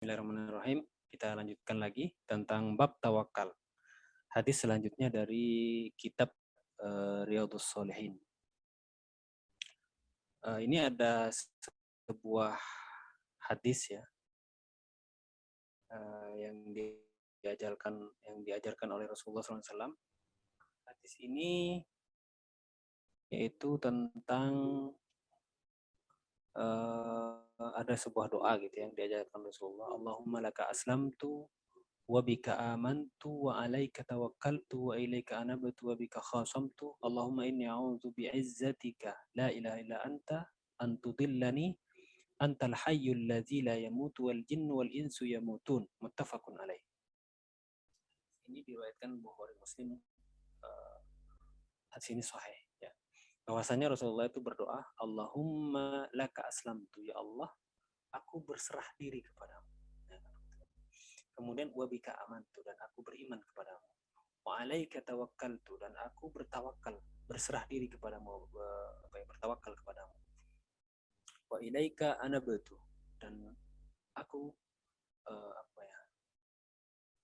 Bismillahirrahmanirrahim. Kita lanjutkan lagi tentang bab tawakal. Hadis selanjutnya dari kitab Riyadhus Shalihin. Ini ada sebuah hadis ya yang diajarkan oleh Rasulullah SAW. Hadis ini yaitu tentang ada sebuah doa gitu yang diajarkan Rasulullah. Allahumma laka aslamtu wa bika amantu wa alaika tawakkaltu wa ilaika anabtu wa bika khasamtu Allahumma inni a'udzu bi'izzatika la ilaha illa anta an tudillani antal hayyul ladzi la yamutu wal jinnu wal insu yamutun muttafaqun alaih. Ini diriwayatkan Bukhari Muslim. Hadis ini sahih ya. Bahwasanya Rasulullah itu berdoa, Allahumma laka aslamtu, ya Allah aku berserah diri kepadamu. Kemudian wabika amantu, dan aku beriman kepadamu. Wa alaika tawakkaltu, dan aku bertawakal, berserah diri kepadamu, bertawakal kepadamu. Wa ilaika anabtu, dan aku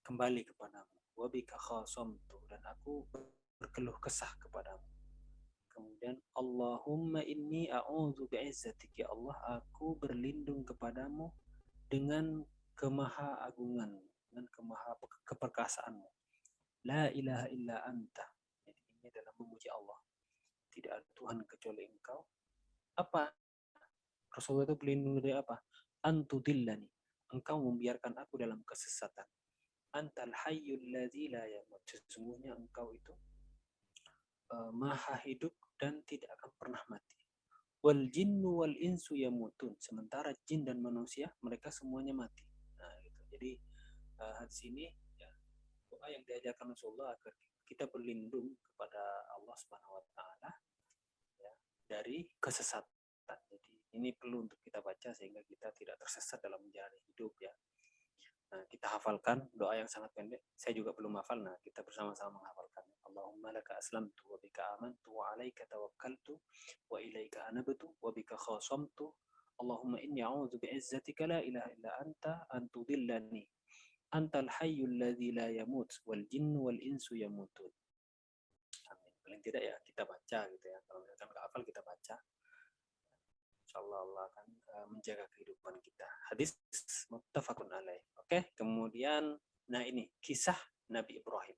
kembali kepadamu. Wabika khasamtu, dan aku berkeluh kesah kepadamu. Kemudian Allahumma inni a'udzu bi'izzatik, ya Allah aku berlindung kepadamu dengan kemaha-agungan, dengan keperkasaanmu. La ilaha illa anta. Jadi ini adalah memuji Allah. Tidak ada Tuhan kecuali Engkau. Apa? Rasulullah itu berlindung dari apa? Antudillani. Engkau membiarkan aku dalam kesesatan. Antal hayyul ladzi la yamut. Sesungguhnya Engkau itu maha hidup dan tidak akan pernah mati. Wal jinnu wal insu yamutun. Sementara jin dan manusia mereka semuanya mati. Nah, gitu. Jadi hadis ini ya, doa yang diajarkan Rasulullah agar kita berlindung kepada Allah Subhanahu wa taala ya, dari kesesatan. Jadi ini perlu untuk kita baca sehingga kita tidak tersesat dalam menjalani hidup ya. Nah, kita hafalkan doa yang sangat pendek. Saya juga belum hafal. Nah, kita bersama-sama menghafalkan. Allahumma laka aslamtu wa bika amantu wa alaika tawakkaltu wa ilaika anabtu wa bika khasamtu. Allahumma inni a'udzu bi'izzatika la ilaha illa anta an tudillani. Antal hayyul ladzi la yamut wal jinnu wal insu yamutun. Amin. Paling tidak ya kita baca gitu ya. Kalau misalkan nggak hafal kita baca. Insyaallah Allah akan menjaga kehidupan kita. Hadis muttafaqun alaih. Oke, kemudian nah ini kisah Nabi Ibrahim.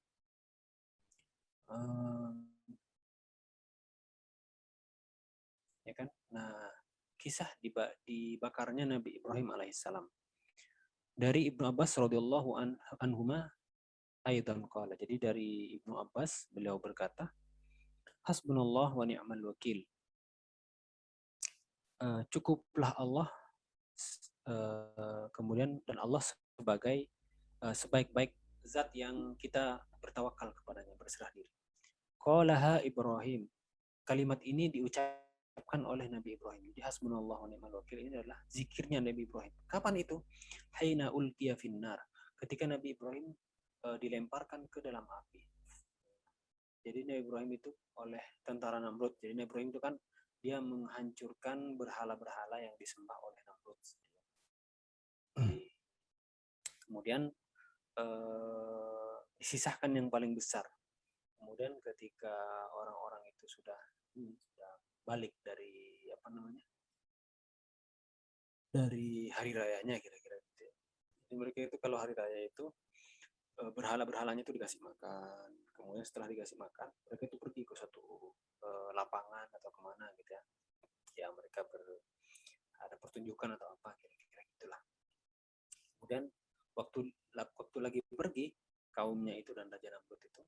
Ya kan? Nah, kisah dibakarnya Nabi Ibrahim alaihissalam. Dari Ibnu Abbas radhiyallahu anhuma aidan qala. Jadi dari Ibnu Abbas beliau berkata, hasbunallah wa ni'mal wakil. Cukuplah Allah kemudian dan Allah sebagai sebaik-baik zat yang kita bertawakal kepadanya, berserah diri. Qalaha Ibrahim. Kalimat ini diucapkan oleh Nabi Ibrahim. Jadi hasbunallahu wa ni'mal wakil ini adalah zikirnya Nabi Ibrahim. Kapan itu? Haina ulqiya finnar. Ketika Nabi Ibrahim dilemparkan ke dalam api. Jadi Nabi Ibrahim itu oleh tentara Namrud. Jadi Nabi Ibrahim itu kan dia menghancurkan berhala-berhala yang disembah oleh Namrud. Kemudian disisahkan yang paling besar. Kemudian ketika orang-orang itu sudah balik dari dari hari rayanya kira-kira gitu ya. Jadi mereka itu kalau hari raya itu berhala-berhalanya itu dikasih makan. Kemudian setelah dikasih makan, mereka itu pergi ke satu lapangan atau kemana gitu ya. Ya mereka ada pertunjukan atau apa kira-kira gitulah. Kemudian waktu lagi pergi kaumnya itu dan Raja Namrud itu,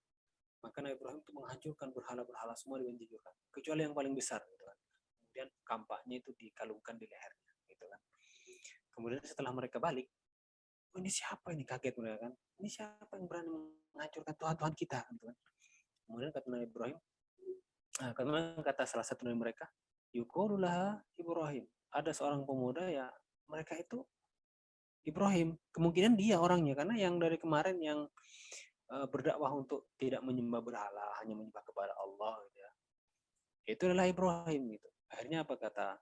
maka Nabi Ibrahim itu menghancurkan berhala-berhala semua dihancurkan, kecuali yang paling besar gitu kan. Kemudian kampaknya itu dikalungkan di lehernya gitu kan. Kemudian setelah mereka balik, oh, ini siapa ini, kaget mereka kan, ini siapa yang berani menghancurkan Tuhan-Tuhan kita gitu kan. Kemudian kata Nabi Ibrahim, kata salah satu dari mereka, yuqalulah Ibrahim, ada seorang pemuda ya, mereka itu Ibrahim, kemungkinan dia orangnya, karena yang dari kemarin yang berdakwah untuk tidak menyembah berhala, hanya menyembah kepada Allah gitu ya. Itu adalah Ibrahim gitu. Akhirnya apa kata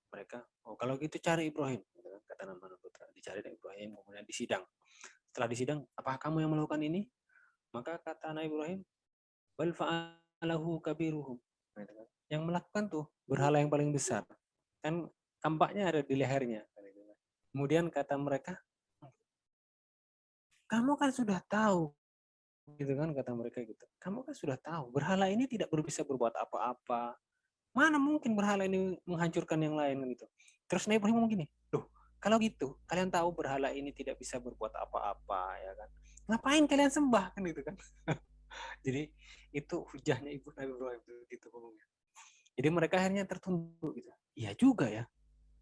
mereka, oh kalau gitu cari Ibrahim, gitu kan, kata Namrud putra. Dicari Ibrahim, kemudian disidang. Setelah disidang, apakah kamu yang melakukan ini? Maka kata Nabi Ibrahim, bal fa'alahu kabiruhum. Gitu kan. Yang melakukan tuh berhala yang paling besar. Kan tampaknya ada di lehernya. Kemudian kata mereka, kamu kan sudah tahu, gitu kan, kata mereka gitu. Kamu kan sudah tahu, berhala ini tidak bisa berbuat apa-apa. Mana mungkin berhala ini menghancurkan yang lain gitu. Terus Nabi Ibrahim ngomong gini, loh, kalau gitu kalian tahu berhala ini tidak bisa berbuat apa-apa, ya kan? Ngapain kalian sembah kan gitu kan? Jadi itu hujahnya ibu Nabi Ibrahim gitu ngomongnya. Jadi mereka akhirnya tertunduk gitu. Iya juga ya.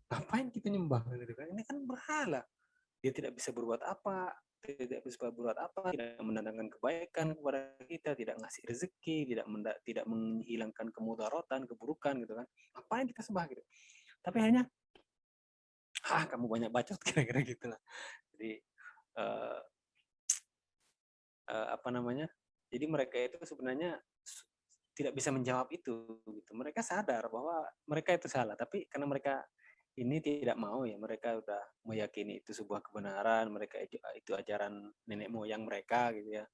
Ngapain kita nyembah gitu kan? Ini kan berhala. Dia tidak bisa berbuat apa, tidak bisa berbuat apa, tidak mendatangkan kebaikan kepada kita, tidak ngasih rezeki, tidak menghilangkan kemudaratan, keburukan gitu kan. Ngapain kita sembah gitu. Tapi hanya kamu banyak bacot kira-kira gitulah. Jadi uh, apa namanya? Jadi mereka itu sebenarnya tidak bisa menjawab itu gitu. Mereka sadar bahwa mereka itu salah, tapi karena mereka ini tidak mau ya, mereka udah meyakini itu sebuah kebenaran, mereka itu ajaran nenek moyang mereka gitu ya.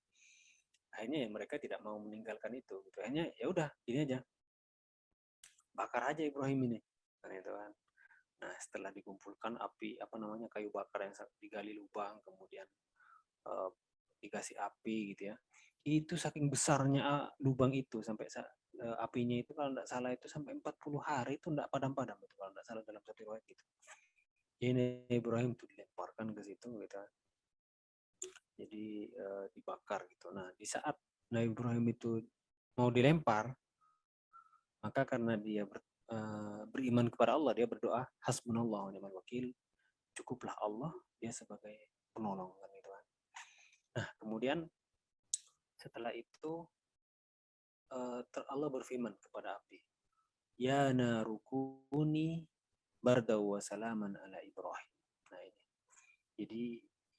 Akhirnya ya mereka tidak mau meninggalkan itu gitu. Akhirnya ya udah, ini aja. Bakar aja Ibrahim ini. Kan itu kan. Nah, setelah dikumpulkan api apa namanya kayu bakar yang digali lubang, kemudian uh, dikasih api gitu ya. Itu saking besarnya lubang itu sampai apinya itu kalau tidak salah itu sampai 40 hari itu tidak padam-padam itu kalau tidak salah dalam satu riwayat gitu. Jadi Ibrahim itu dilemparkan ke situ gitu. Jadi dibakar gitu. Nah, di saat Nabi Ibrahim itu mau dilempar, maka karena dia beriman kepada Allah, dia berdoa hasbunallah wa ni'mal wakil, cukuplah Allah dia sebagai penolong kan gitu kan. Nah, kemudian setelah itu Allah berfirman kepada api, ya narukuni barda wa salaman ala Ibrahim. Nah ini. Jadi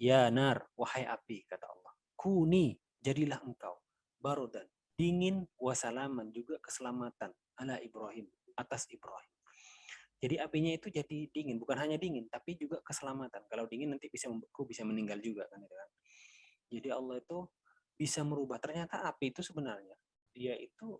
ya nar, wahai api kata Allah, kuni jadilah engkau barodan, dingin wasalaman juga keselamatan ala Ibrahim, atas Ibrahim. Jadi apinya itu jadi dingin, bukan hanya dingin tapi juga keselamatan. Kalau dingin nanti bisa membeku, bisa meninggal juga kan gitu kan. Jadi Allah itu bisa merubah. Ternyata api itu sebenarnya dia itu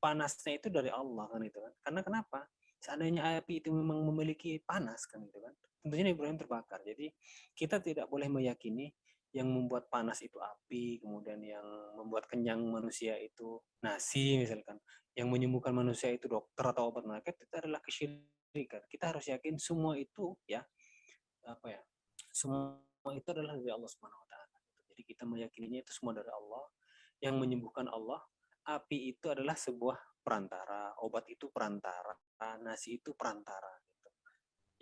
panasnya itu dari Allah kan itu kan. Karena kenapa? Seandainya api itu memang memiliki panas kan itu kan. Tentunya Ibrahim terbakar. Jadi kita tidak boleh meyakini yang membuat panas itu api, kemudian yang membuat kenyang manusia itu nasi misalkan, yang menyembuhkan manusia itu dokter atau obat penyakit, itu adalah kesyirikan. Kita harus yakin semua itu ya apa ya? Semua itu adalah dari Allah Subhanahu wa taala. Jadi kita meyakininya itu semua dari Allah, yang menyembuhkan Allah. Api itu adalah sebuah perantara, obat itu perantara, nasi itu perantara. Gitu.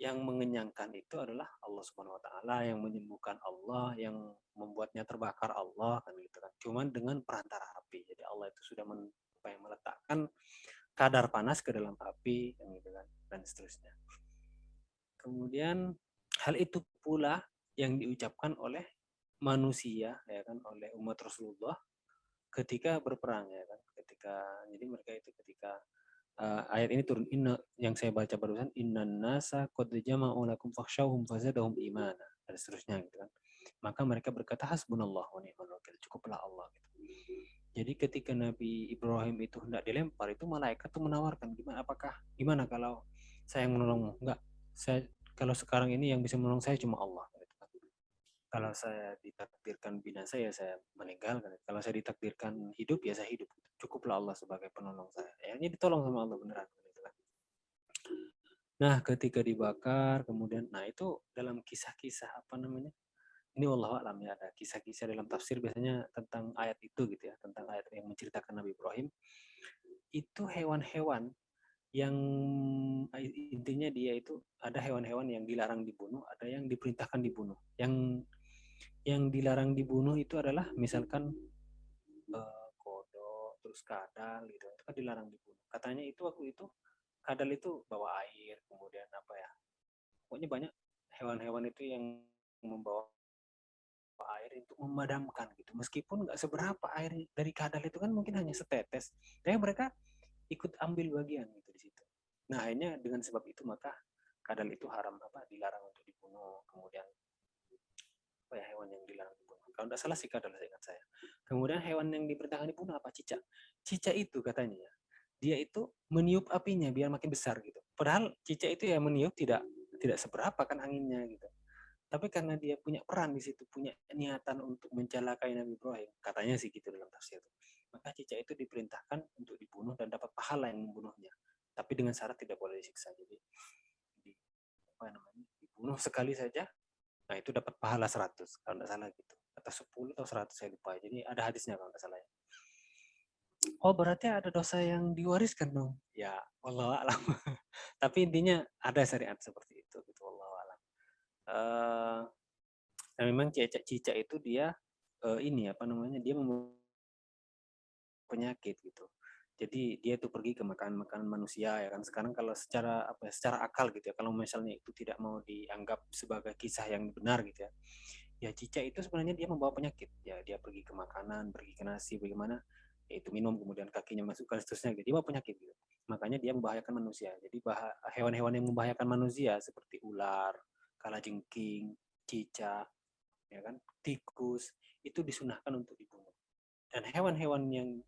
Yang mengenyangkan itu adalah Allah Subhanahu Wa Taala, yang menyembuhkan Allah, yang membuatnya terbakar Allah kan gitu kan. Cuman dengan perantara api. Jadi Allah itu sudah meletakkan kadar panas ke dalam api kan gitu kan, dan seterusnya. Kemudian hal itu pula yang diucapkan oleh manusia ya kan, oleh umat Rasulullah ketika berperang ya kan, ketika jadi mereka itu ketika ayat ini turun, inna, yang saya baca barusan, innan nasa qad jama'u lakum fakhshawhum fazadahum imana dan seterusnya gitu kan. Maka mereka berkata hasbunallah wa ni'mal wakil, cukuplah Allah gitu. Jadi ketika Nabi Ibrahim itu hendak dilempar, itu malaikat tuh menawarkan, gimana kalau saya yang menolongmu? Enggak, saya kalau sekarang ini yang bisa menolong saya cuma Allah gitu kan. Kalau saya ditakdirkan binasa ya saya meninggal kan. Kalau saya ditakdirkan hidup ya saya hidup. Cukuplah Allah sebagai penolong saya. Akhirnya ditolong sama Allah beneran gitu kan. Nah, ketika dibakar kemudian itu dalam kisah-kisah apa namanya? Ini wallahu alam ya, ada kisah-kisah dalam tafsir biasanya tentang ayat itu gitu ya, tentang ayat yang menceritakan Nabi Ibrahim. Itu hewan-hewan yang intinya dia itu ada hewan-hewan yang dilarang dibunuh, ada yang diperintahkan dibunuh. Yang dilarang dibunuh itu adalah misalkan kodok, terus kadal gitu, itu kan dilarang dibunuh. Katanya itu waktu itu kadal itu bawa air, kemudian apa ya, pokoknya banyak hewan-hewan itu yang membawa air untuk memadamkan gitu. Meskipun nggak seberapa air dari kadal itu kan mungkin hanya setetes, tapi mereka ikut ambil bagian gitu di situ. Nah akhirnya dengan sebab itu maka kadal itu haram dilarang untuk dibunuh. Kemudian apa ya hewan yang dilarang dibunuh? Kalau tidak salah sih kadal, ingat saya. Kemudian hewan yang diperintahkan dibunuh apa? Cicak. Cicak itu katanya dia itu meniup apinya biar makin besar gitu. Padahal cicak itu ya meniup tidak seberapa kan anginnya gitu. Tapi karena dia punya peran di situ, punya niatan untuk mencelakai Nabi Ibrahim, katanya sih gitu dalam tafsir itu. Maka cicak itu diperintahkan untuk dibunuh dan dapat pahala yang membunuhnya. Tapi dengan syarat tidak boleh disiksa. Jadi dibunuh sekali saja, nah itu dapat pahala 100 kalau tidak salah gitu. Atau 10 atau 100 saya lupa. Jadi ada hadisnya kalau tidak salah ya. Oh berarti ada dosa yang diwariskan dong? Ya Allah alam. Tapi intinya ada syariat seperti itu gitu Allah alam. Dan memang cicak itu dia dia membawa penyakit gitu. Jadi dia itu pergi ke makanan manusia ya kan. Sekarang kalau secara akal gitu ya, kalau misalnya itu tidak mau dianggap sebagai kisah yang benar gitu ya. Ya cicak itu sebenarnya dia membawa penyakit. Ya dia pergi ke makanan, pergi ke nasi, bagaimana? Ya, itu minum kemudian kakinya masuk ke seterusnya gitu. Dia bawa penyakit gitu. Makanya dia membahayakan manusia. Jadi hewan-hewan yang membahayakan manusia seperti ular, kalajengking, cicak, ya kan, tikus itu disunahkan untuk dibunuh. Dan hewan-hewan yang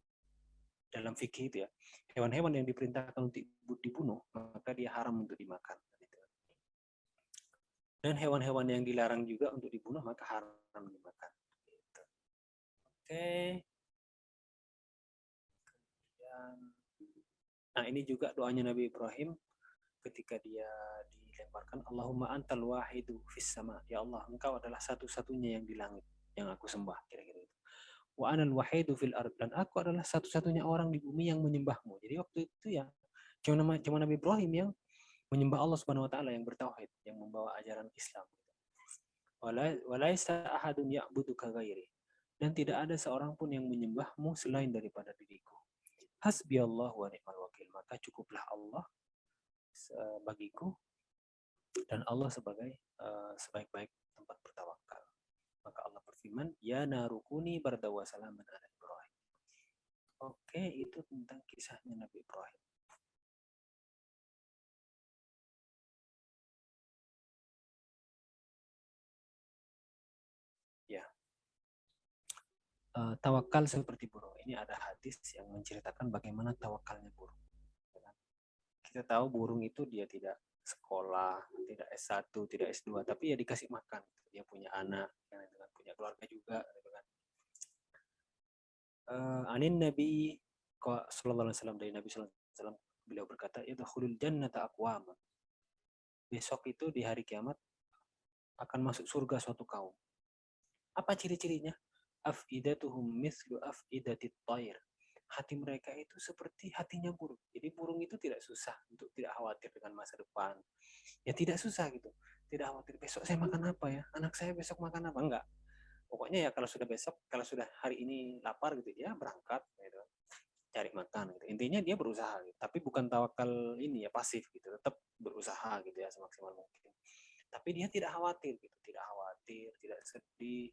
dalam fikih itu ya, hewan-hewan yang diperintahkan untuk dibunuh, maka dia haram untuk dimakan. Dan hewan-hewan yang dilarang juga untuk dibunuh, maka haram dimakan. Oke. Nah ini juga doanya Nabi Ibrahim ketika dia dilemparkan, Allahumma antal wahidu fis sama. Ya Allah, engkau adalah satu-satunya yang di langit yang aku sembah, kira-kira itu. Wa anal wahidu fil ard, dan aku adalah satu-satunya orang di bumi yang menyembahmu. Jadi waktu itu ya cuma Nabi Ibrahim yang menyembah Allah Subhanahu wa taala, yang bertauhid, yang membawa ajaran Islam. Walaisa ahadun ya'buduka ghairi, dan tidak ada seorang pun yang menyembahmu selain daripada diriku. Hasbiyallah wa ni'mal wakil, maka cukuplah Allah bagiku dan Allah sebagai sebaik-baik tempat bertawakal. Maka Allah berfirman, ya narukuni bardawa salaman ala Ibrahim. Oke, itu tentang kisahnya Nabi Ibrahim. Ya, tawakal seperti burung. Ini ada hadis yang menceritakan bagaimana tawakalnya burung. Kita tahu burung itu dia tidak sekolah, tidak S1, tidak S2, tapi ya dikasih makan. Dia punya anak, punya keluarga juga. Anin Nabi sallallahu alaihi wasallam, dari Nabi sallallahu alaihi wasallam, beliau berkata, yadkhulul jannata aqwam. Besok itu di hari kiamat akan masuk surga suatu kaum. Apa ciri-cirinya? Afidatuhum mislu afidatit thair. Hati mereka itu seperti hatinya burung. Jadi burung itu tidak susah untuk tidak khawatir dengan masa depan. Ya tidak susah gitu. Tidak khawatir besok saya makan apa ya? Anak saya besok makan apa? Enggak. Pokoknya ya kalau sudah besok, kalau sudah hari ini lapar gitu ya berangkat gitu. Cari makan gitu. Intinya dia berusaha gitu. Tapi bukan tawakal ini ya pasif gitu. Tetap berusaha gitu ya semaksimal mungkin. Tapi dia tidak khawatir gitu, tidak khawatir, tidak sedih.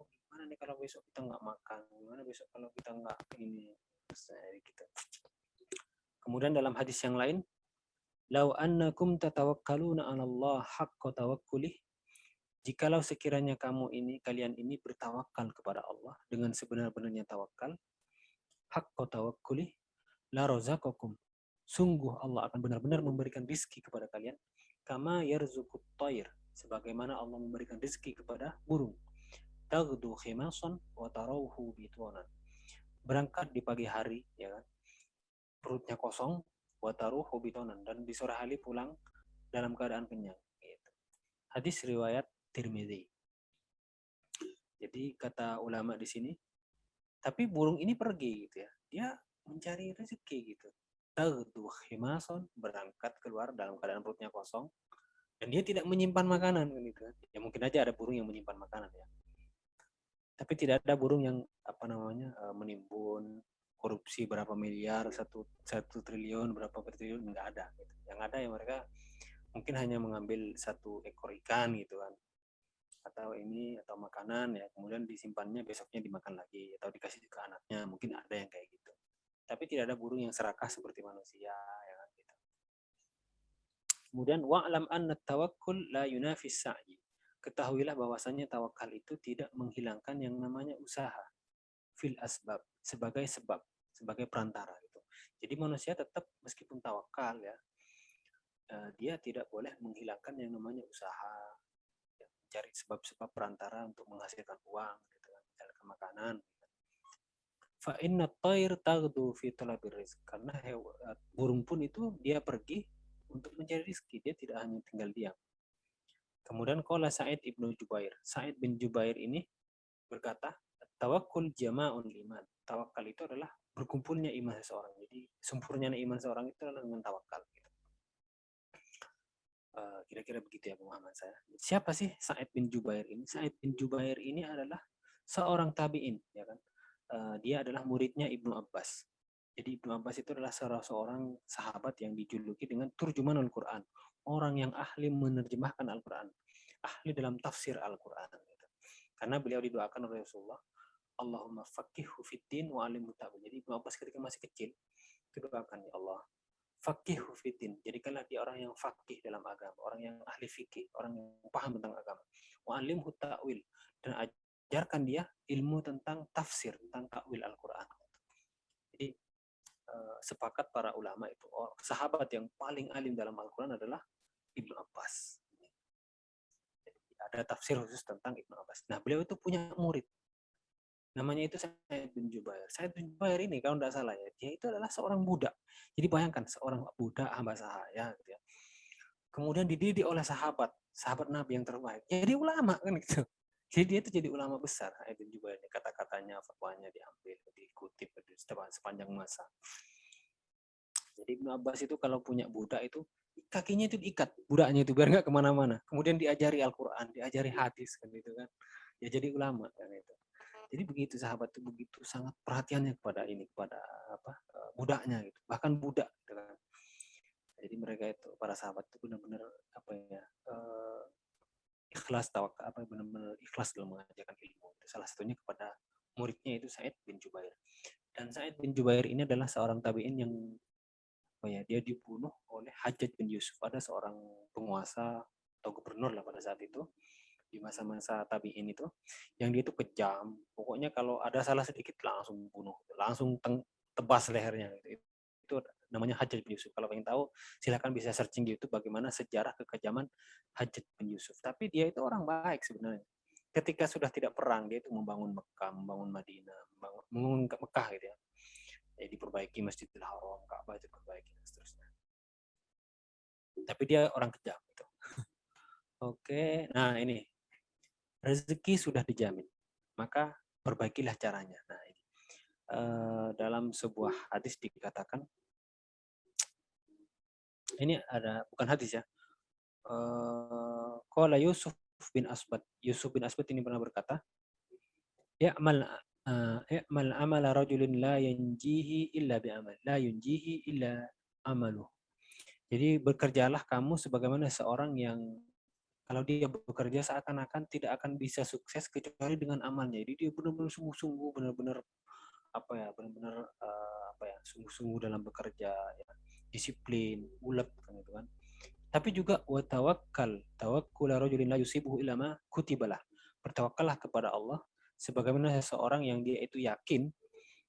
Oh, gimana nih kalau besok kita nggak makan? Gimana besok kalau kita nggak ini? Gitu. Kemudian dalam hadis yang lain, lau annakum tatawakkaluna 'ala Allah haqqa tawakkulih. Jikalau sekiranya kalian ini bertawakal kepada Allah dengan sebenar-benarnya tawakal, haqqa tawakkulih, la razaqakum. Sungguh Allah akan benar-benar memberikan rizki kepada kalian, kama yarzuqut thair, sebagaimana Allah memberikan rizki kepada burung. Taghdu khimasan wa tarawhu bitonan. Berangkat di pagi hari, ya kan, perutnya kosong, wa tarawhu bitonan, dan di sore hari pulang dalam keadaan kenyang. Gitu. Hadis riwayat Tirmidzi. Jadi kata ulama di sini, tapi burung ini pergi gitu ya, dia mencari rezeki gitu. Taghdu khimasan, berangkat keluar dalam keadaan perutnya kosong, dan dia tidak menyimpan makanan gitu. Ya mungkin aja ada burung yang menyimpan makanan ya, tapi tidak ada burung yang menimbun korupsi berapa miliar, satu triliun, berapa triliun, nggak ada gitu. Yang ada ya mereka mungkin hanya mengambil satu ekor ikan gitu kan, atau makanan ya, kemudian disimpannya, besoknya dimakan lagi atau dikasih ke anaknya, mungkin ada yang kayak gitu. Tapi tidak ada burung yang serakah seperti manusia ya kan gitu. Kemudian wa'lam anna tawakkul la yunafis sa'i. Ketahuilah bahwasanya tawakal itu tidak menghilangkan yang namanya usaha fil asbab, sebagai perantara gitu. Jadi manusia tetap meskipun tawakal ya, dia tidak boleh menghilangkan yang namanya usaha, ya, mencari sebab-sebab perantara untuk menghasilkan uang gitu kan, misalkan makanan. Fa inna thair taghdu fi talabir rizq. Karena burung pun itu dia pergi untuk mencari rezeki, dia tidak hanya tinggal diam. Kemudian qala Sa'id ibnu Jubair. Sa'id bin Jubair ini berkata, tawakkul jama'un iman. Tawakal itu adalah berkumpulnya iman seseorang. Jadi sempurnanya iman seseorang itu adalah dengan tawakal. Kira-kira begitu ya pemahaman saya. Siapa sih Sa'id bin Jubair ini? Sa'id bin Jubair ini adalah seorang tabi'in, ya kan? Dia adalah muridnya Ibnu Abbas. Jadi Ibnu Abbas itu adalah seorang sahabat yang dijuluki dengan turjumanul Quran, orang yang ahli menerjemahkan Al-Quran, ahli dalam tafsir Al-Quran. Gitu. Karena beliau didoakan oleh Rasulullah, Allahumma faqihhu fiddin wa alimhu ta'wil. Jadi Ibnu Abbas ketika masih kecil, didoakan ya Allah, faqihhu fiddin. Jadikanlah dia orang yang faqih dalam agama, orang yang ahli fikih, orang yang paham tentang agama. Wa alimhu ta'wil. Dan ajarkan dia ilmu tentang tafsir, tentang takwil Al-Quran. Jadi sepakat para ulama itu, sahabat yang paling alim dalam Al-Quran adalah Ibnu Abbas. Jadi, ada tafsir khusus tentang Ibnu Abbas. Nah, beliau itu punya murid. Namanya itu Sa'id bin Jubair. Sa'id bin Jubair ini kalau tidak salah ya, dia itu adalah seorang budak. Jadi bayangkan seorang budak hamba sahaya gitu ya. Kemudian dididik oleh sahabat Nabi yang terbaik. Jadi ulama kan gitu. Jadi dia itu jadi ulama besar. Ibn Jubair, kata-katanya, fatwanya diambil, dikutip sepanjang masa. Jadi Ibnu Abbas itu kalau punya budak itu kakinya itu diikat budaknya itu biar nggak kemana-mana. Kemudian diajari Al-Quran, diajari hadis kan gitu kan. Ya jadi ulama kan itu. Jadi begitu sahabat itu begitu sangat perhatiannya kepada budaknya gitu. Bahkan budak gitu kan. Jadi mereka itu para sahabat itu benar-benar ikhlas tawakal, benar-benar ikhlas dalam mengajarkan ilmu. Salah satunya kepada muridnya itu Sa'id bin Jubair. Dan Sa'id bin Jubair ini adalah seorang tabi'in yang dia dibunuh oleh Hajjaj bin Yusuf. Ada seorang penguasa atau gubernur lah pada saat itu di masa-masa tabi'in itu, yang dia itu kejam. Pokoknya kalau ada salah sedikit langsung bunuh, langsung tebas lehernya. Itu namanya Hajjaj bin Yusuf. Kalau ingin tahu, silakan bisa searching di YouTube bagaimana sejarah kekejaman Hajjaj bin Yusuf. Tapi dia itu orang baik sebenarnya. Ketika sudah tidak perang, dia itu membangun Mekah, membangun Madinah, membangun Mekah gitu ya. Jadi diperbaiki Masjidil Haram, Ka'bah itu diperbaiki dan seterusnya. Tapi dia orang kejam gitu. Oke, nah ini rezeki sudah dijamin, maka perbaikilah caranya. Nah ini dalam sebuah hadis dikatakan, ini ada bukan hadis ya. Qala Yusuf bin Asbad. Yusuf bin Asbad ini pernah berkata, ya'mal amala rajulin la yanjihi illa bi'amal, la yunjihi illa amaluh. Jadi bekerjalah kamu sebagaimana seorang yang kalau dia bekerja seakan-akan tidak akan bisa sukses kecuali dengan amalnya. Jadi dia benar-benar sungguh-sungguh, benar-benar benar-benar sungguh-sungguh dalam bekerja, ya, disiplin, ulet kan gitu kan. Tapi juga wa tawakkul rajulin la yusibuhu illa ma kutibalah. Bertawakkallah kepada Allah sebagaimana seseorang yang dia itu yakin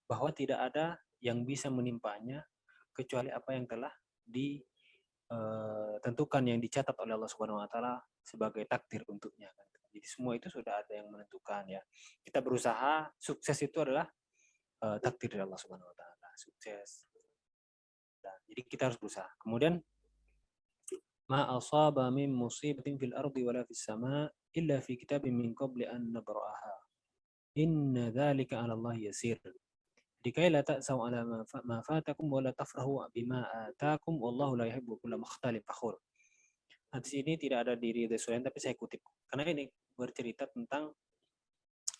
bahwa tidak ada yang bisa menimpanya kecuali apa yang telah ditentukan, yang dicatat oleh Allah Subhanahu wa taala sebagai takdir untuknya kan. Jadi semua itu sudah ada yang menentukan ya. Kita berusaha, sukses itu adalah takdir dari Allah Subhanahu wa taala, sukses. Dan jadi kita harus berusaha. Kemudian ma asaba min musibatin fil ardi wala fis sama illa fi kitabin min qabli an nabra'aha. Inna dzalika 'ala Allah yasir. Dikai la ta'sau 'ala ma fatakum wa la tafrahu bima atakum wallahu la yuhibbu kulla mukhtalin fakhur. Hadis ini tidak ada di Riyadhus Shalihin tapi saya kutip karena ini bercerita tentang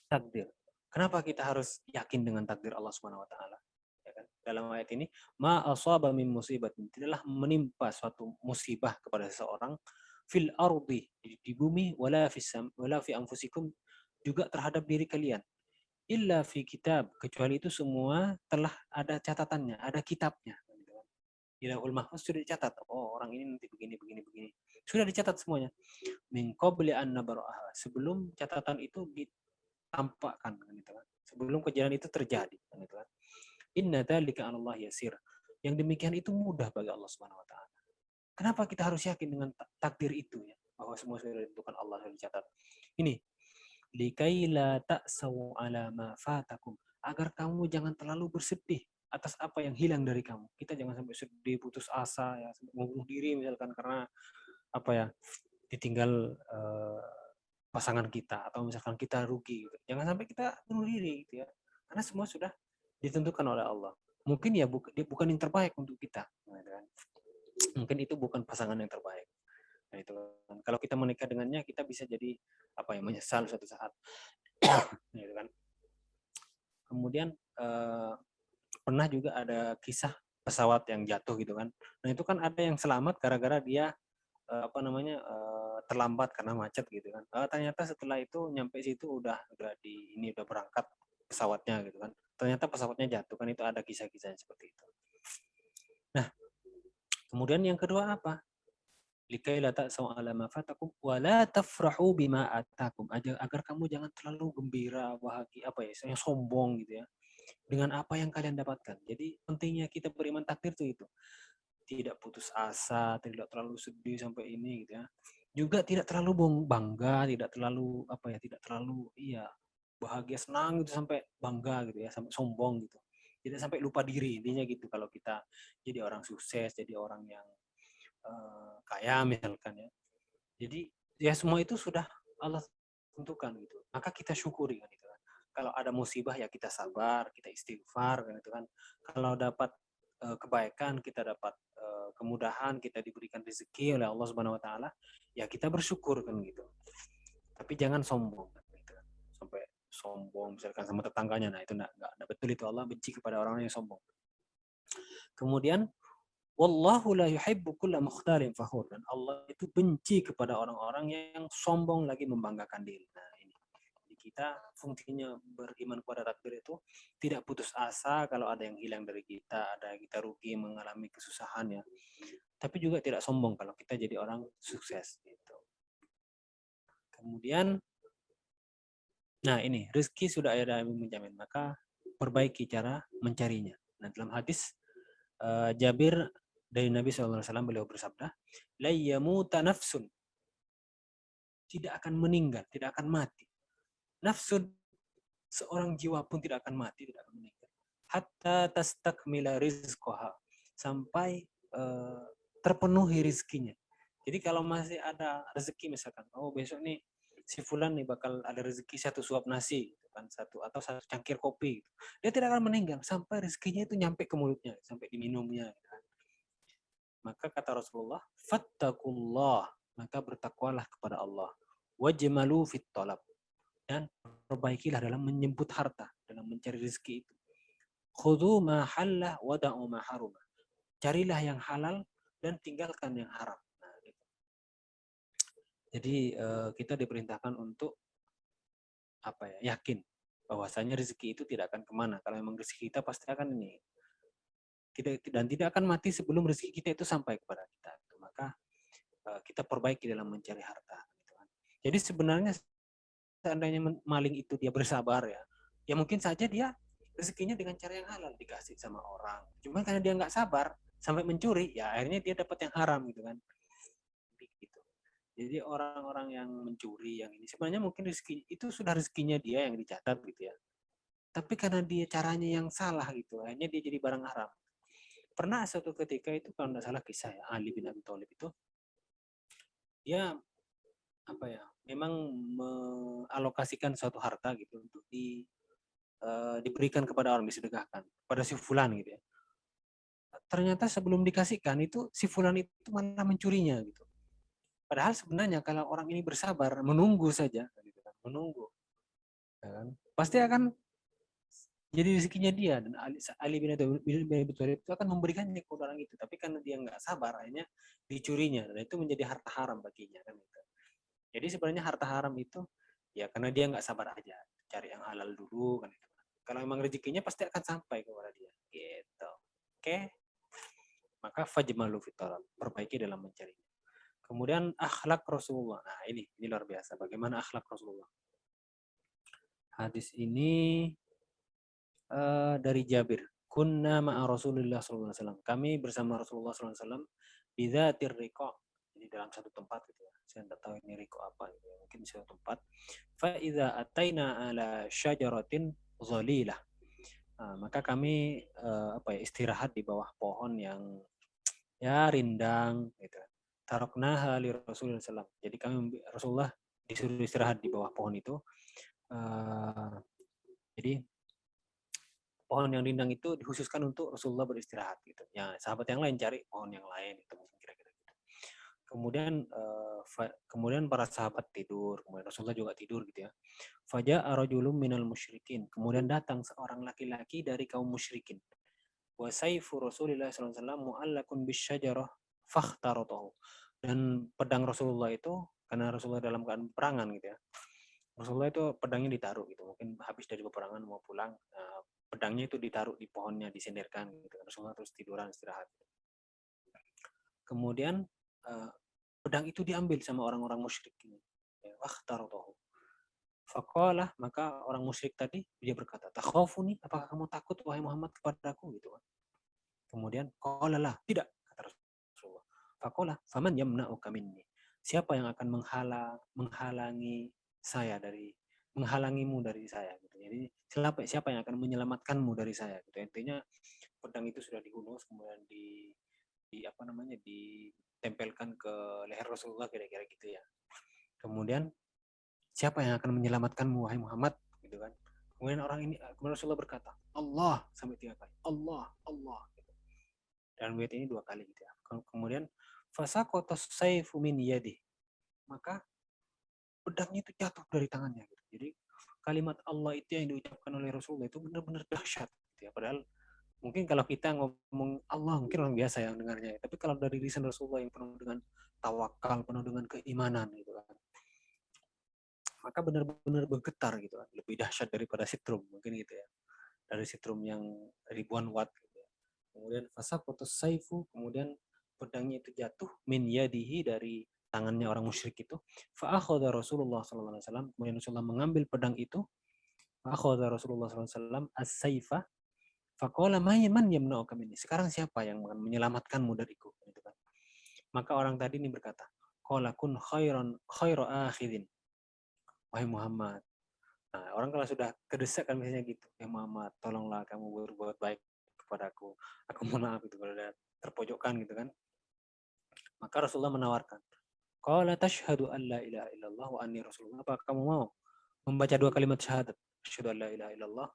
takdir. Kenapa kita harus yakin dengan takdir Allah Subhanahu wa taala? Ya kan? Dalam ayat ini, ma asaba min musibatin, tidaklah menimpa suatu musibah kepada seseorang fil ardi, di bumi, wala fi anfusikum, juga terhadap diri kalian. Illa fi kitab, kecuali itu semua telah ada catatannya, ada kitabnya. Di Lauhul Mahfuz sudah dicatat. Oh, orang ini nanti begini begini begini. Sudah dicatat semuanya. Min qabli an nabra'aha. Sebelum catatan itu ditampakkan gitu kan. Sebelum kejadian itu terjadi gitu kan. Inna dzalika 'ala Allah yasir. Yang demikian itu mudah bagi Allah Subhanahu wa taala. Kenapa kita harus yakin dengan takdir itu ya? Bahwa semua sudah ditentukan Allah, sudah dicatat. Ini likai la ta'sau ala ma fatakum, agar kamu jangan terlalu bersedih atas apa yang hilang dari kamu. Kita jangan sampai sedih, putus asa ya, membunuh diri misalkan karena apa ya, ditinggal pasangan kita atau misalkan kita rugi gitu. Jangan sampai kita bunuh diri gitu ya. Karena semua sudah ditentukan oleh Allah. Mungkin ya bukan yang terbaik untuk kita, gitu kan. Mungkin itu bukan pasangan yang terbaik. Nah, itu kan. Kalau kita menikah dengannya, kita bisa jadi apa ya, menyesal suatu saat. Gitu kan. Kemudian pernah juga ada kisah pesawat yang jatuh gitu kan. Nah, itu kan ada yang selamat gara-gara dia terlambat karena macet gitu kan. Ternyata setelah itu nyampe situ udah berangkat pesawatnya gitu kan. Ternyata pesawatnya jatuh kan, itu ada kisah-kisah seperti itu. Nah, kemudian yang kedua apa? Likai la ta'sau ala ma fatakum wa la tafrahu bima atakum. Agar kamu jangan terlalu gembira, bahagia, yang sombong gitu ya, dengan apa yang kalian dapatkan. Jadi pentingnya kita beriman takdir itu. Tidak putus asa, tidak terlalu sedih sampai ini gitu ya. Juga tidak terlalu bangga, tidak terlalu tidak terlalu bahagia senang gitu sampai bangga gitu ya, sampai sombong gitu. Tidak sampai lupa diri, intinya gitu. Kalau kita jadi orang sukses, jadi orang yang kaya misalkan ya. Jadi ya semua itu sudah Allah tentukan gitu. Maka kita syukuri kan itu kan. Kalau ada musibah ya kita sabar, kita istighfar kan itu kan. Kalau dapat kebaikan, kita dapat kemudahan, kita diberikan rezeki oleh Allah Subhanahu wa taala, ya kita bersyukur kan gitu. Tapi jangan sombong gitu. Sampai sombong misalkan sama tetangganya, nah itu enggak betul, itu Allah benci kepada orang yang sombong. Kemudian wallahu la yuhibbu kulla mukhtalin fakhur, dan Allah itu benci kepada orang-orang yang sombong lagi membanggakan diri. Nah, ini. Jadi kita fungsinya beriman kepada takdir itu tidak putus asa kalau ada yang hilang dari kita, ada yang kita rugi, mengalami kesusahan ya. Tapi juga tidak sombong kalau kita jadi orang sukses gitu. Kemudian nah ini rezeki sudah ada yang menjamin, maka perbaiki cara mencarinya. Nah, dalam hadis Jabir dari Nabi SAW, beliau bersabda, la yamuta nafsun, tidak akan meninggal, tidak akan mati. Nafsun, seorang jiwa pun tidak akan mati, tidak akan meninggal. Hatta tastakmila rizqaha, sampai terpenuhi rezekinya. Jadi kalau masih ada rezeki misalkan, oh besok nih si fulan nih bakal ada rezeki satu suap nasi gitu kan, satu cangkir kopi gitu. Dia tidak akan meninggal sampai rezekinya itu nyampe ke mulutnya, sampai diminumnya gitu kan. Maka kata Rasulullah, fattakullah, maka bertakwalah kepada Allah. Wajmalu fit talab, dan perbaikilah dalam menyebut harta, dalam mencari rezeki itu. Khudhu ma hallah wada'u ma haruma. Carilah yang halal dan tinggalkan yang haram. Nah, gitu. Jadi kita diperintahkan untuk yakin bahwasanya rezeki itu tidak akan kemana. Kalau memang rezeki kita pasti akan ini, tidak akan mati sebelum rezeki kita itu sampai kepada kita. Maka kita perbaiki dalam mencari harta. Jadi sebenarnya seandainya maling itu dia bersabar ya mungkin saja dia rezekinya dengan cara yang halal, dikasih sama orang. Cuma karena dia nggak sabar sampai mencuri, ya akhirnya dia dapat yang haram gitu kan. Gitu. Jadi orang-orang yang mencuri yang ini sebenarnya mungkin rezeki itu sudah rezekinya dia yang dicatat gitu ya. Tapi karena dia caranya yang salah gitu, akhirnya dia jadi barang haram. Pernah suatu ketika itu kalau tidak salah kisah ya, Ali bin Abi Thalib itu dia memang mengalokasikan suatu harta gitu untuk diberikan kepada orang, disedekahkan pada si fulan gitu ya. Ternyata sebelum dikasihkan itu si fulan itu malah mencurinya gitu. Padahal sebenarnya kalau orang ini bersabar menunggu saja gitu kan, menunggu ya kan, pasti akan jadi rezekinya dia, dan Ali bin Abi Thalib itu akan memberikannya kepada orang itu, tapi karena dia nggak sabar akhirnya dicurinya, dan itu menjadi harta haram baginya kan gitu. Jadi sebenarnya harta haram itu ya karena dia nggak sabar aja, cari yang halal dulu kan itu. Kalau memang rezekinya pasti akan sampai kepada dia gitu. Oke. Maka fajmalu fit talab, perbaiki dalam mencari. Kemudian akhlak Rasulullah. Nah, ini luar biasa. Bagaimana akhlak Rasulullah? Hadis ini dari Jabir. Kunna ma'a Rasulullah sallallahu alaihi wasallam. Kami bersama Rasulullah sallallahu alaihi wasallam bidzatir riqa. Jadi dalam satu tempat gitu ya. Saya tidak tahu ini riqa apa gitu ya. Mungkin di satu tempat. Fa idza ataina ala syajaratin dhalilah. Nah, maka kami istirahat di bawah pohon yang ya rindang gitu. Taroknaha li Rasulullah SAW. Jadi kami Rasulullah disuruh istirahat di bawah pohon itu. Jadi pohon yang rindang itu dikhususkan untuk Rasulullah beristirahat gitu. Ya, sahabat yang lain cari pohon yang lain itu mungkin kira-kira gitu. Kemudian para sahabat tidur, kemudian Rasulullah juga tidur gitu ya. Faja'a rajulun minal musyrikin. Kemudian datang seorang laki-laki dari kaum musyrikin. Wa saifu Rasulillah sallallahu alaihi wasallam mu'allakun bisyajarah fakhtaratahu. Dan pedang Rasulullah itu karena Rasulullah dalam keadaan peperangan gitu ya. Rasulullah itu pedangnya ditaruh gitu. Mungkin habis dari peperangan mau pulang, pedangnya itu ditaruh di pohonnya, disenderkan gitu. Rasulullah terus tiduran istirahat. Kemudian pedang itu diambil sama orang-orang musyrik ini. Fakhtaratahu. Faqalah, maka orang musyrik tadi dia berkata, "Takhafuni, apakah kamu takut wahai Muhammad kepadaku?" gitu kan. Kemudian qala lah, tidak, kata Rasulullah. Faqala, "Faman yamna'uka minni?" Siapa yang akan menghalangi saya menghalangimu dari saya gitu. Jadi siapa yang akan menyelamatkanmu dari saya gitu. Intinya pedang itu sudah dihunus kemudian ditempelkan ke leher Rasulullah kira-kira gitu ya. Kemudian siapa yang akan menyelamatkanmu wahai Muhammad gitu kan. Kemudian Rasulullah berkata, Allah, sampai 3 kali. Allah, Allah gitu. Dan ayat ini 2 kali gitu ya. Kemudian fasaqatas sayfu min yadi. Maka pedangnya itu jatuh dari tangannya gitu. Jadi kalimat Allah itu yang diucapkan oleh Rasulullah itu benar-benar dahsyat gitu ya. Padahal mungkin kalau kita ngomong Allah mungkin orang biasa yang dengarnya, tapi kalau dari lisan Rasulullah yang penuh dengan tawakal, penuh dengan keimanan gitu kan, maka benar-benar bergetar gitu kan, lebih dahsyat daripada setrum mungkin gitu ya, dari setrum yang ribuan watt gitu ya. Kemudian fasaqatus saifu, kemudian pedangnya itu jatuh min yadihi, dari tangannya orang musyrik itu. Fa akhadha Rasulullah sallallahu alaihi wasallam, kemudian Rasulullah mengambil pedang itu. Fa akhadha Rasulullah sallallahu alaihi wasallam as-saifa faqala man yamna'uka minni. Sekarang siapa yang akan menyelamatkanmu dariku gitu kan. Maka orang tadi ini berkata, qala kun khairu akhidin. Wahai Muhammad. Nah, orang kalau sudah kedesak kan misalnya gitu, ya Muhammad, tolonglah kamu berbuat baik kepadaku. Aku mohon maaf itu kalau udah terpojokkan gitu kan. Maka Rasulullah menawarkan, qala tashhadu an la ilaha illallah wa anni rasulullah. Apa kamu mau membaca 2 kalimat syahadat? Asyhadu an la ilaha illallah,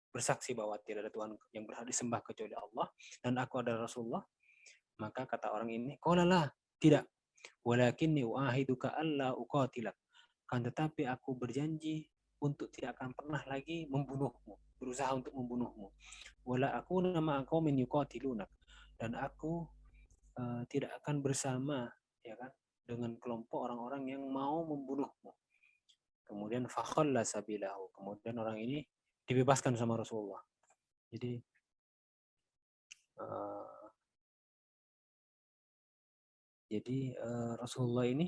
bersaksi bahwa tidak ada Tuhan yang berhak disembah kecuali Allah dan aku adalah Rasulullah. Maka kata orang ini, qala la, tidak. Walakinni uahiduka alla uqatilak. Kan tetapi aku berjanji untuk tidak akan pernah lagi membunuhmu, berusaha untuk membunuhmu. Wala aku nama qaumin yuqatilunak, dan aku tidak akan bersama ya kan dengan kelompok orang-orang yang mau membunuhmu. Kemudian fakhalla sabilahu, kemudian orang ini dibebaskan sama Rasulullah. Jadi Rasulullah ini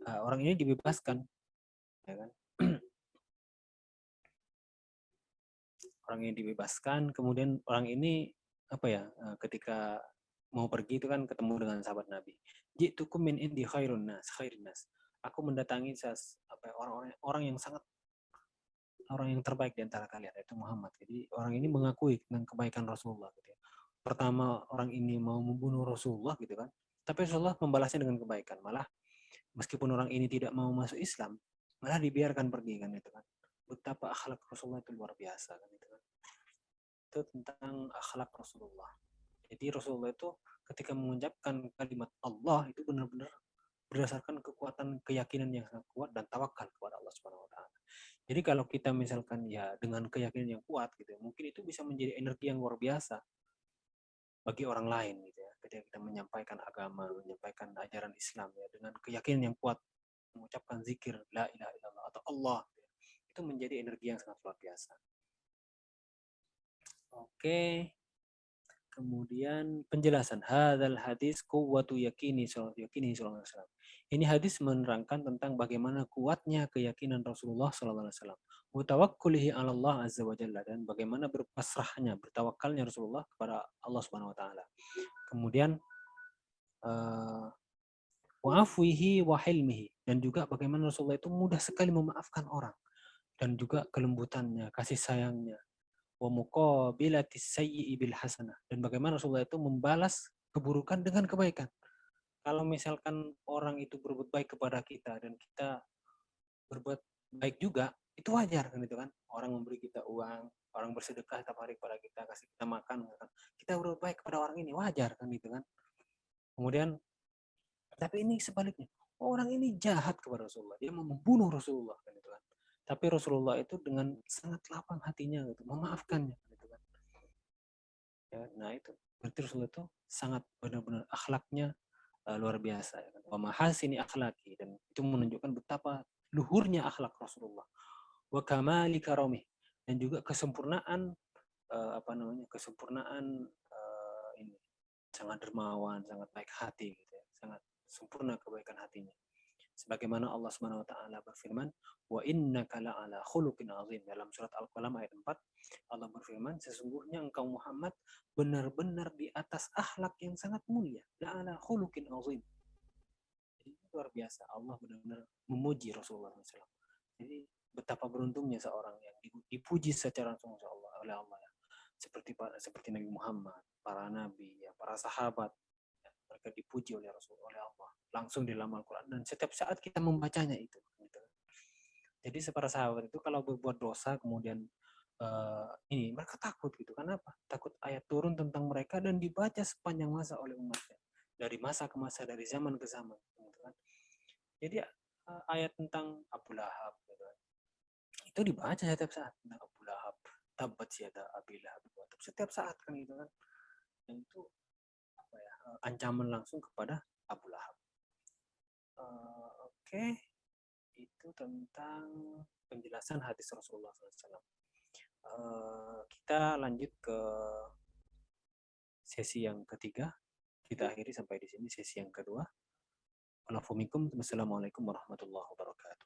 orang ini dibebaskan ya kan. Orang ini dibebaskan, kemudian orang ini ketika mau pergi itu kan ketemu dengan sahabat Nabi. Ji'tukum min indi khairun nas. Aku mendatangi orang yang terbaik di antara kalian, yaitu Muhammad. Jadi orang ini mengakui tentang kebaikan Rasulullah gitu ya. Pertama orang ini mau membunuh Rasulullah gitu kan. Tapi Rasulullah membalasnya dengan kebaikan. Malah meskipun orang ini tidak mau masuk Islam, malah dibiarkan pergi kan itu kan. Betapa akhlak Rasulullah itu luar biasa kan itu kan. Itu tentang akhlak Rasulullah. Jadi Rasulullah itu ketika mengucapkan kalimat Allah itu benar-benar berdasarkan kekuatan keyakinan yang sangat kuat dan tawakal kepada Allah Subhanahu wa taala. Jadi kalau kita misalkan ya dengan keyakinan yang kuat gitu, mungkin itu bisa menjadi energi yang luar biasa bagi orang lain gitu ya. Ketika kita menyampaikan agama, menyampaikan ajaran Islam ya dengan keyakinan yang kuat, mengucapkan zikir la ilaha illallah atau Allah gitu ya, itu menjadi energi yang sangat luar biasa. Oke. Kemudian penjelasan hadzal hadis quwwatu yakini sallallahu alaihi wasallam. Ini hadis menerangkan tentang bagaimana kuatnya keyakinan Rasulullah sallallahu alaihi wasallam. Mutawakkulihi 'ala Allah azza wa jalla, dan bagaimana berpasrahnya, bertawakalnya Rasulullah kepada Allah Subhanahu wa taala. Kemudian wa afwihi wa hilmihi, dan juga bagaimana Rasulullah itu mudah sekali memaafkan orang, dan juga kelembutannya, kasih sayangnya, wa muqabilatis sayyi'i bil hasanah, dan bagaimana Rasulullah itu membalas keburukan dengan kebaikan. Kalau misalkan orang itu berbuat baik kepada kita dan kita berbuat baik juga, itu wajar kan, itu kan. Orang memberi kita uang, orang bersedekah setiap hari kepada kita, kasih kita makan, kan. Kita berbuat baik kepada orang ini, wajar kan, itu kan. Kemudian tapi ini sebaliknya, orang ini jahat kepada Rasulullah, dia mau membunuh Rasulullah kan, itu kan. Tapi Rasulullah itu dengan sangat lapang hatinya gitu, memaafkannya gitu kan. Ya, nah itu berarti Rasulullah itu sangat benar-benar akhlaknya luar biasa ya kan. Wa mahasini akhlaki, dan itu menunjukkan betapa luhurnya akhlak Rasulullah. Wa kamali karamih, dan juga kesempurnaan kesempurnaan ini, sangat dermawan, sangat baik hati gitu ya. Sangat sempurna kebaikan hatinya. Sebagaimana Allah Subhanahu wa taala berfirman, "Wa innaka la'ala khuluqin 'azim." Dalam surat Al-Qalam ayat 4, Allah berfirman, sesungguhnya engkau Muhammad benar-benar di atas akhlak yang sangat mulia. La'ala khuluqin 'azim. Jadi luar biasa, Allah benar-benar memuji Rasulullah SAW. Jadi betapa beruntungnya seorang yang dipuji secara langsung oleh Allah ya. Seperti Nabi Muhammad, para nabi, ya, para sahabat, ya, mereka dipuji oleh Rasulullah, oleh Allah langsung di dalam Al-Quran, dan setiap saat kita membacanya itu gitu. Jadi para sahabat itu kalau berbuat dosa kemudian ini mereka takut gitu. Kenapa? Takut ayat turun tentang mereka dan dibaca sepanjang masa oleh umatnya, dari masa ke masa, dari zaman ke zaman gitu kan. Jadi ayat tentang Abu Lahab gitu kan, itu dibaca setiap saat tentang Abu Lahab, tabat siada Abi Lahab, setiap saat kan gitu kan. Dan itu ancaman langsung kepada Abu Lahab. Oke, itu tentang penjelasan hadis Rasulullah SAW. Kita lanjut ke sesi yang ketiga. Kita akhiri sampai di sini sesi yang kedua. Assalamualaikum warahmatullahi wabarakatuh.